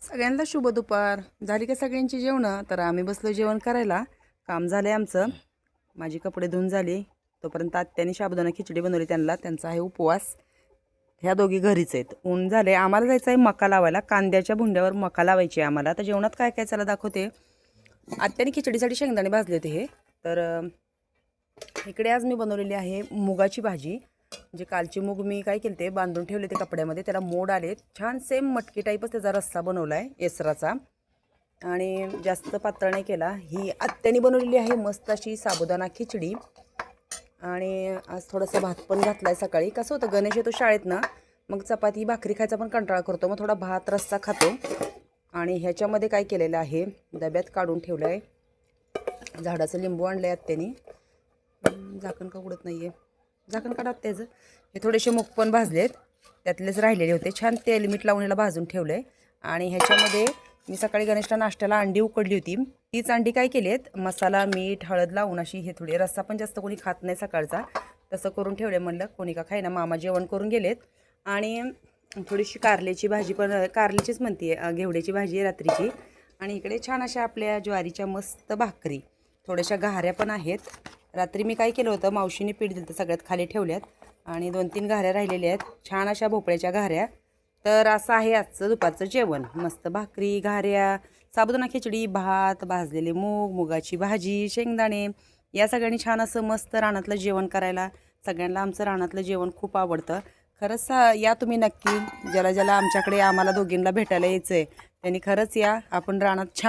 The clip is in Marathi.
सगळ्यांना शुभ दुपार. झाली का सगळ्यांची जेवणं? तर आम्ही बसलो जेवण करायला. काम झालंय आमचं. माझी कपडे धुवून झाली. तोपर्यंत आत्याने साबुदाणा खिचडी बनवली त्यांचा आहे उपवास. ह्या दोघी घरीच आहेत. ऊन झाले. आम्हाला जायचं आहे मका लावायला. कांद्याच्या भुंड्यावर मका लावायची आहे आम्हाला. तर जेवणात काय काय चला दाखवते. आत्याने खिचडीसाठी शेंगदाणे भाजले होते हे. तर इकडे आज मी बनवलेली आहे मुगाची भाजी. म्हणजे कालची मूग मी काय केले ते बांधून ठेवले ते कपड्यामध्ये, त्याला मोड आले छान. सेम मटकी टाईपच त्याचा रस्सा बनवला आहे एसराचा, आणि जास्त पातळ नाही केला. ही आत्याने बनवलेली आहे मस्त अशी साबुदाणा खिचडी. आणि आज थोडासा भात पण घातला आहे सकाळी. कसं होतं, गणेश येतो शाळेत ना, मग चपाती भाकरी खायचा पण कंटाळा करतो, मग थोडा भात रस्सा खातो. आणि ह्याच्यामध्ये काय केलेलं आहे, डब्यात काढून ठेवलं आहे. झाडाचं लिंबू आणलं आहे आत्याने. झाकण का उडत नाही आहे, झाकण काढत त्याचं. हे थोडेसे मूग पण भाजलेत, त्यातलेच राहिलेले होते. छान तेल मीठ लावून ह्याला भाजून ठेवलं आहे. आणि ह्याच्यामध्ये मी सकाळी गणेशला नाश्त्याला अंडी उकडली होती. तीच अंडी काय केलीत, मसाला मीठ हळद लावून अशी, हे थोडी रस्सा पण जास्त कोणी खात नाही सकाळचा, तसं करून ठेवले. म्हणलं कोणी का खायना, मामा जेवण करून गेलेत. आणि थोडीशी कारल्याची भाजी पण, कारल्याचीच म्हणते, घेवड्याची भाजी आहे रात्रीची. आणि इकडे छान अशा आपल्या ज्वारीच्या मस्त भाकरी, थोड्याशा घाऱ्या पण आहेत. रात्री मी काय केलं होतं, मावशीने पीठ दिलं तर सगळ्यात खाली ठेवल्यात. आणि 2-3 घाऱ्या राहिलेल्या आहेत, छान अशा भोपळ्याच्या घाऱ्या. तर असं आहे आजचं दुपारचं जेवण. मस्त भाकरी, घाऱ्या, साबुदाणा खिचडी, भात, भाजलेले मूग, मुगाची भाजी, शेंगदाणे, या सगळ्यांनी छान असं मस्त रानातलं जेवण करायला. सगळ्यांना आमचं रानातलं जेवण खूप आवडतं. खरंच या तुम्ही नक्की. ज्याला ज्याला आमच्याकडे आम्हाला दोघींना भेटायला यायचं आहे त्यांनी खरंच या. आपण रानात छान